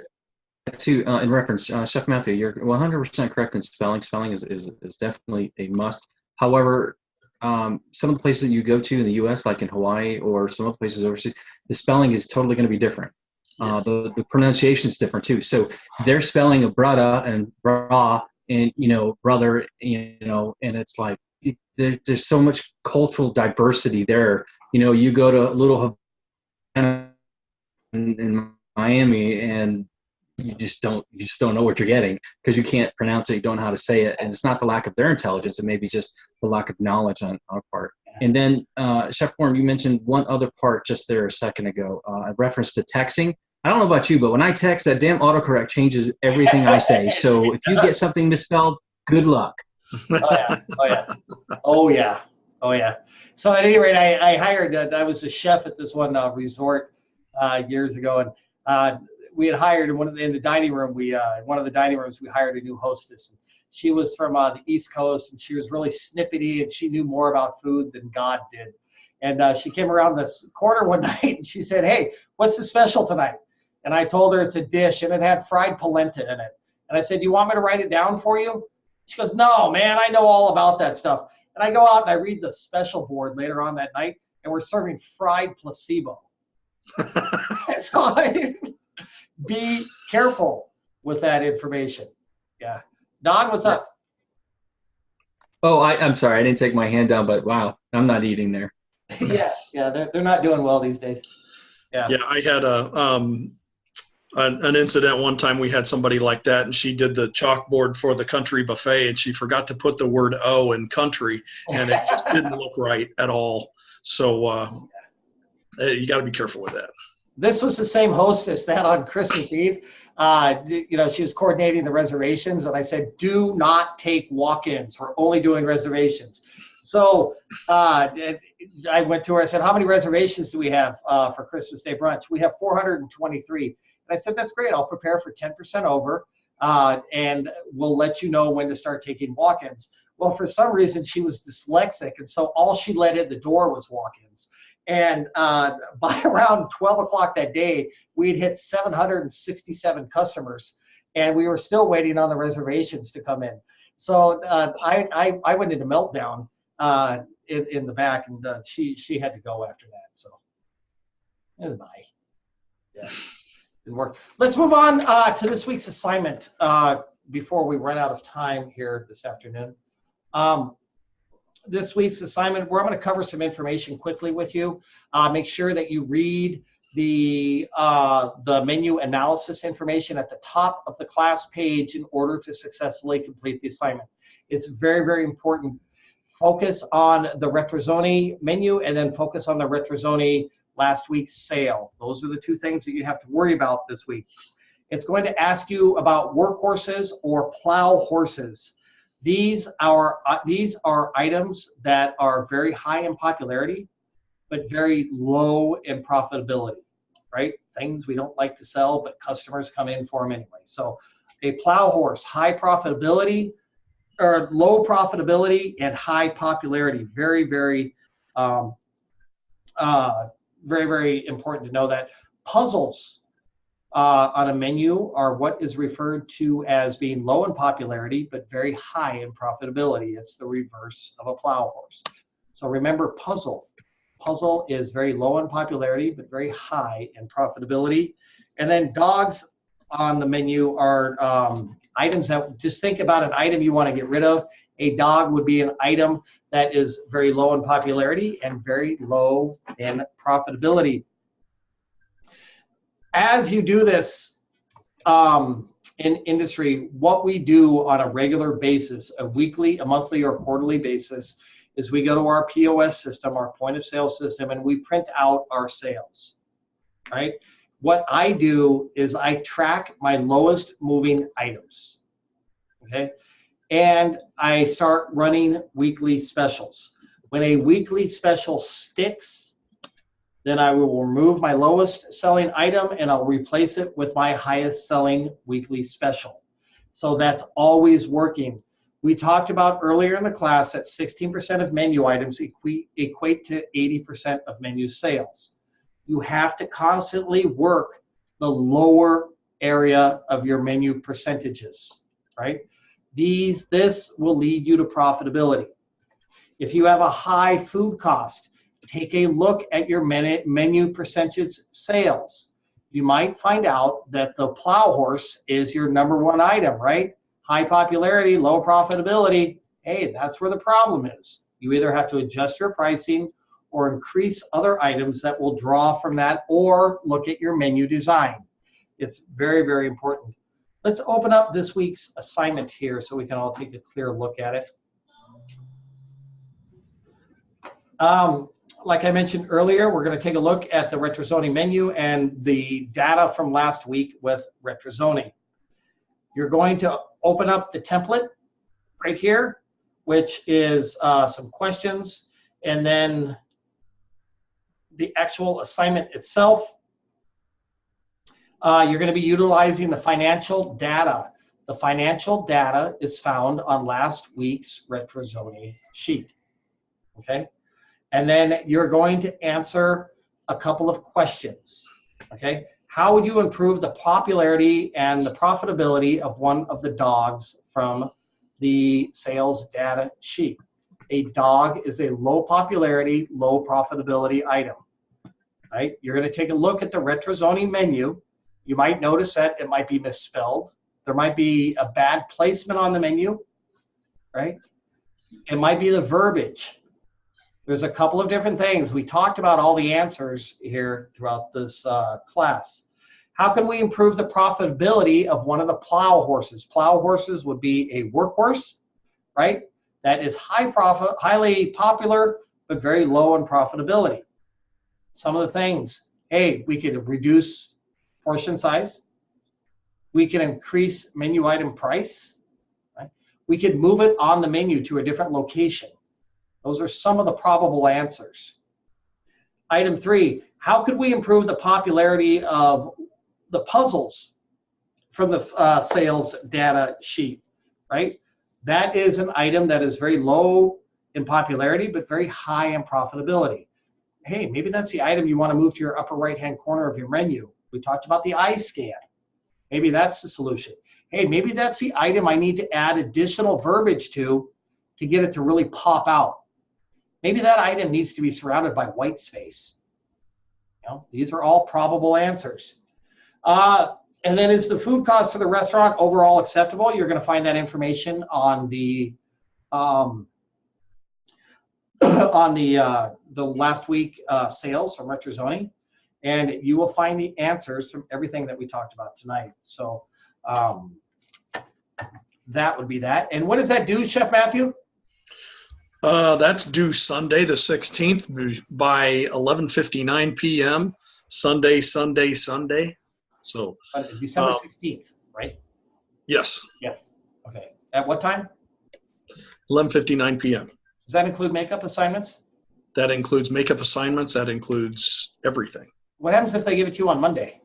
In reference, Chef Matthew, you're 100% correct in spelling. Spelling is definitely a must. However, some of the places that you go to in the U.S., like in Hawaii or some other places overseas, the spelling is totally going to be different. Yes. The pronunciation is different too. So they're spelling of brother and bra and, brother, and it's like there's so much cultural diversity there. You go to Little Havana in Miami and you just don't know what you're getting because you can't pronounce it, you don't know how to say it, and it's not the lack of their intelligence, it may be just the lack of knowledge on our part. And then Chef Warren, you mentioned one other part just there a second ago, a reference to texting. I don't know about you, but when I text, that damn autocorrect changes everything I say. So if you get something misspelled, good luck. Oh yeah. So at any rate, I hired, I was a chef at this one resort years ago, and we had hired in the dining room. One of the dining rooms, we hired a new hostess. And she was from the East Coast, and she was really snippety, and she knew more about food than God did. And she came around this corner one night, and she said, "Hey, what's the special tonight?" And I told her it's a dish, and it had fried polenta in it. And I said, "Do you want me to write it down for you?" She goes, "No, man, I know all about that stuff." And I go out and I read the special board later on that night, and we're serving fried placebo. So be careful with that information. Yeah. Don, what's up? Oh, I'm sorry. I didn't take my hand down, but wow, I'm not eating there. Yeah, they're not doing well these days. Yeah. Yeah, I had an incident one time. We had somebody like that, and she did the chalkboard for the country buffet, and she forgot to put the word O in country, and it just didn't look right at all. So you got to be careful with that. This was the same hostess that on Christmas Eve, she was coordinating the reservations, and I said, "Do not take walk-ins. We're only doing reservations." So I went to her. I said, "How many reservations do we have for Christmas Day brunch?" "We have 423. And I said, "That's great. I'll prepare for 10% over, and we'll let you know when to start taking walk-ins." Well, for some reason, she was dyslexic, and so all she let in the door was walk-ins. And by around 12 o'clock that day, we'd hit 767 customers, and we were still waiting on the reservations to come in. So I went into meltdown in the back, and she had to go after that. So, bye. Yeah, didn't work. Let's move on to this week's assignment before we run out of time here this afternoon. This week's assignment, I'm going to cover some information quickly with you. Make sure that you read the menu analysis information at the top of the class page in order to successfully complete the assignment. It's very, very important. Focus on the Retrozoni menu and then focus on the Retrozoni last week's sale. Those are the two things that you have to worry about this week. It's going to ask you about workhorses or plow horses. These are items that are very high in popularity, but very low in profitability, right? Things we don't like to sell, but customers come in for them anyway. So a plow horse, high profitability, or low profitability and high popularity. Very, very, very, very important to know that. Puzzles on a menu are what is referred to as being low in popularity, but very high in profitability. It's the reverse of a plow horse. So remember puzzle. Puzzle is very low in popularity, but very high in profitability. And then dogs on the menu are items that, just think about an item you want to get rid of. A dog would be an item that is very low in popularity and very low in profitability. As you do this in industry, what we do on a regular basis, a weekly, a monthly, or quarterly basis, is we go to our POS system, our point of sale system, and we print out our sales, right? What I do is I track my lowest moving items, okay? And I start running weekly specials. When a weekly special sticks, then I will remove my lowest selling item and I'll replace it with my highest selling weekly special. So that's always working. We talked about earlier in the class that 16% of menu items equate to 80% of menu sales. You have to constantly work the lower area of your menu percentages, right? This will lead you to profitability. If you have a high food cost, take a look at your menu percentage sales. You might find out that the plow horse is your #1 item, right? High popularity, low profitability. Hey, that's where the problem is. You either have to adjust your pricing or increase other items that will draw from that, or look at your menu design. It's very, very important. Let's open up this week's assignment here so we can all take a clear look at it. Like I mentioned earlier, we're going to take a look at the retrozoning menu and the data from last week with retrozoning. You're going to open up the template right here, which is some questions, and then the actual assignment itself. You're going to be utilizing the financial data. The financial data is found on last week's retrozoning sheet, okay? And then you're going to answer a couple of questions, okay? How would you improve the popularity and the profitability of one of the dogs from the sales data sheet? A dog is a low popularity, low profitability item, right? You're going to take a look at the retrozoning menu. You might notice that it might be misspelled. There might be a bad placement on the menu, right? It might be the verbiage. There's a couple of different things. We talked about all the answers here throughout this class. How can we improve the profitability of one of the plow horses? Plow horses would be a workhorse, right? That is high profit, highly popular, but very low in profitability. Some of the things, hey, we could reduce portion size. We can increase menu item price. Right? We could move it on the menu to a different location. Those are some of the probable answers. Item 3, how could we improve the popularity of the puzzles from the sales data sheet, right? That is an item that is very low in popularity, but very high in profitability. Hey, maybe that's the item you want to move to your upper right-hand corner of your menu. We talked about the eye scan. Maybe that's the solution. Hey, maybe that's the item I need to add additional verbiage to get it to really pop out. Maybe that item needs to be surrounded by white space. You know, these are all probable answers. And then is the food cost to the restaurant overall acceptable? You're going to find that information on the last week sales from retrozoning, and you will find the answers from everything that we talked about tonight. So that would be that. And when does that due, Chef Matthew? That's due Sunday the 16th by 11:59 p.m. Sunday. So December 16th, right? Yes. Yes. Okay. At what time? 11:59 p.m. Does that include makeup assignments? That includes makeup assignments. That includes everything. What happens if they give it to you on Monday?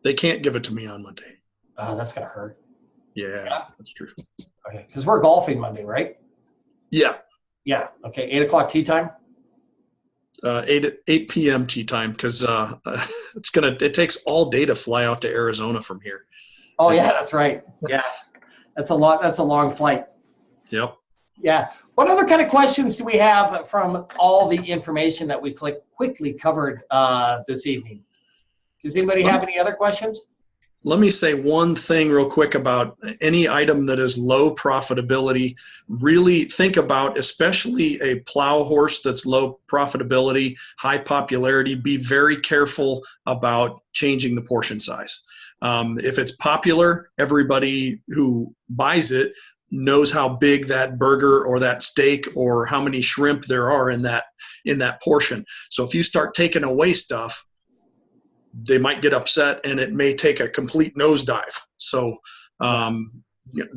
They can't give it to me on Monday. That's gonna hurt. Yeah, that's true. Okay, because we're golfing Monday, right? Yeah. Yeah. Okay. 8 o'clock tea time. 8 p.m. tea time, because it takes all day to fly out to Arizona from here. Oh yeah, that's right. Yeah, that's a lot. That's a long flight. Yep. Yeah. What other kind of questions do we have from all the information that we quickly covered this evening? Does anybody have any other questions? Let me say one thing real quick about any item that is low profitability. Really think about, especially a plow horse that's low profitability, high popularity, be very careful about changing the portion size. If it's popular, everybody who buys it knows how big that burger or that steak or how many shrimp there are in that portion. So if you start taking away stuff, they might get upset and it may take a complete nosedive. So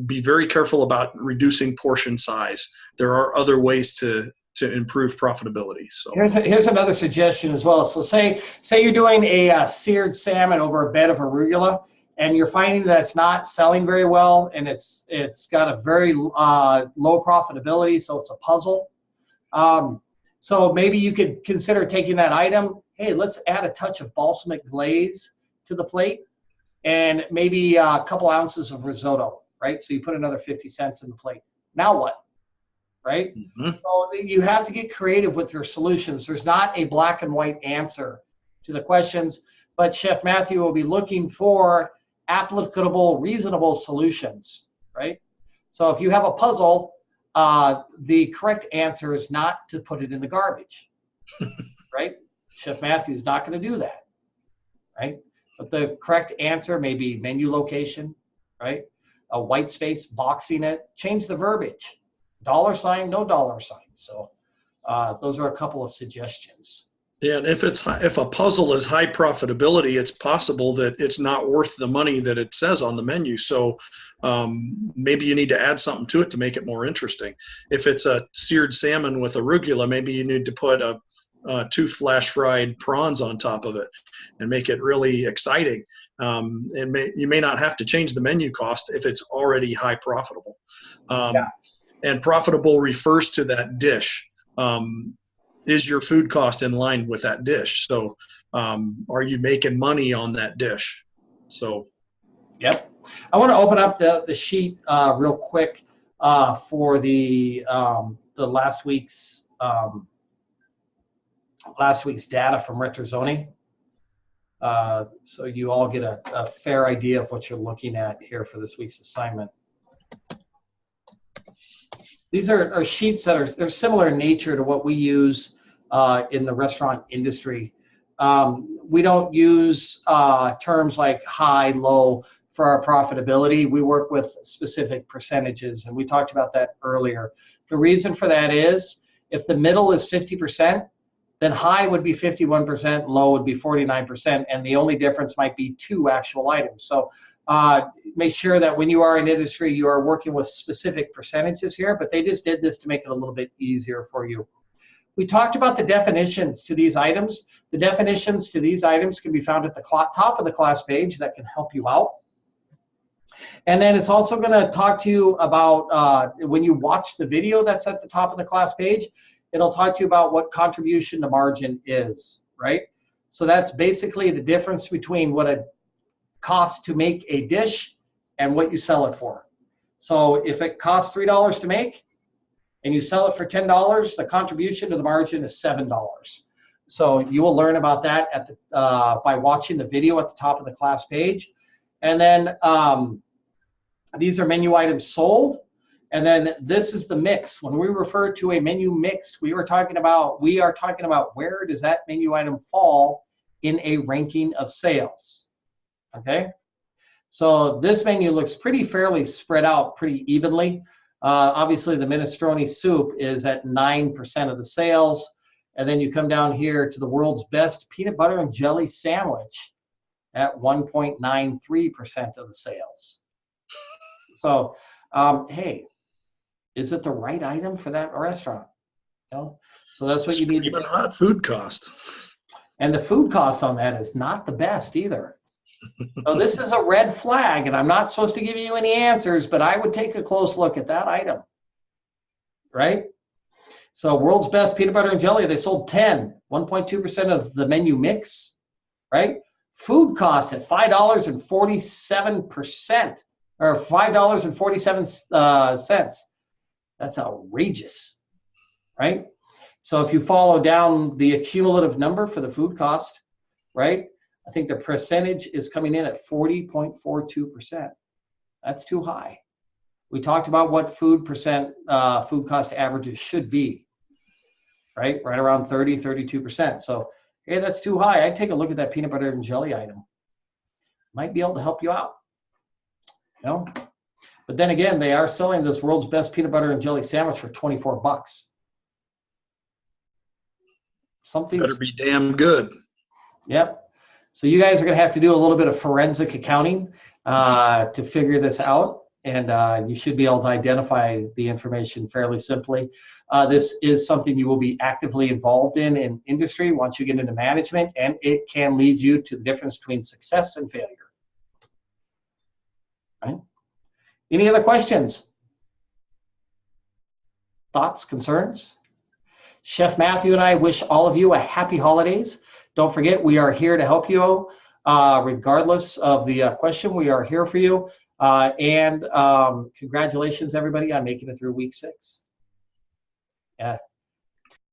be very careful about reducing portion size. There are other ways to improve profitability. So here's another suggestion as well. So say you're doing a seared salmon over a bed of arugula. and you're finding that it's not selling very well, and it's got a very low profitability, so it's a puzzle. So maybe you could consider taking that item. Hey, let's add a touch of balsamic glaze to the plate, and maybe a couple ounces of risotto, right? So you put another 50 cents in the plate. Now what? Right? Mm-hmm. So you have to get creative with your solutions. There's not a black and white answer to the questions, but Chef Matthew will be looking for applicable, reasonable solutions, right? So if you have a puzzle, the correct answer is not to put it in the garbage, right? Chef Matthew is not going to do that, right? But the correct answer may be menu location, right? A white space, boxing it, change the verbiage. Dollar sign, no dollar sign. So those are a couple of suggestions. Yeah, and if a puzzle is high profitability, it's possible that it's not worth the money that it says on the menu. So maybe you need to add something to it to make it more interesting. If it's a seared salmon with arugula, maybe you need to put 2 flash fried prawns on top of it and make it really exciting. And you may not have to change the menu cost if it's already high profitable. And profitable refers to that dish. Is your food cost in line with that dish? So are you making money on that dish? So, yep. I want to open up the sheet real quick for the last week's data from Retrozoni. So you all get a fair idea of what you're looking at here for this week's assignment. These are sheets that are similar in nature to what we use in the restaurant industry. We don't use terms like high, low for our profitability. We work with specific percentages, and we talked about that earlier. The reason for that is if the middle is 50%, then high would be 51%, low would be 49%, and the only difference might be 2 actual items. So make sure that when you are in industry, you are working with specific percentages here, but they just did this to make it a little bit easier for you. We talked about the definitions to these items. The definitions to these items can be found at the top of the class page. That can help you out. And then it's also going to talk to you about when you watch the video that's at the top of the class page, it'll talk to you about what contribution to margin is, right? So that's basically the difference between what it costs to make a dish and what you sell it for. So if it costs $3 to make and you sell it for $10, the contribution to the margin is $7. So you will learn about that at the, by watching the video at the top of the class page. And then these are menu items sold. And then this is the mix. When we refer to a menu mix, we are talking about where does that menu item fall in a ranking of sales. Okay, so this menu looks pretty fairly spread out pretty evenly. Obviously, the minestrone soup is at 9% of the sales. And then you come down here to the world's best peanut butter and jelly sandwich at 1.93% of the sales. So, hey, is it the right item for that restaurant? You know? So that's what you need to do. Hot food cost. And the food cost on that is not the best either. So this is a red flag, and I'm not supposed to give you any answers, but I would take a close look at that item, right? So world's best peanut butter and jelly, they sold 1.2% of the menu mix, right? Food costs at $5.47, or $5.47. That's outrageous, right? So if you follow down the cumulative number for the food cost, right? I think the percentage is coming in at 40.42%. That's too high. We talked about what food cost averages should be, right? Right around 30, 32%. So, hey, that's too high. I'd take a look at that peanut butter and jelly item. Might be able to help you out, you know? But then again, they are selling this world's best peanut butter and jelly sandwich for $24. Something better be damn good. Yep. So you guys are going to have to do a little bit of forensic accounting to figure this out, and you should be able to identify the information fairly simply. This is something you will be actively involved in industry once you get into management, and it can lead you to the difference between success and failure. Any other questions? Thoughts, concerns? Chef Matthew and I wish all of you a happy holidays. Don't forget, we are here to help you. Regardless of the question, we are here for you. And congratulations, everybody, on making it through week 6.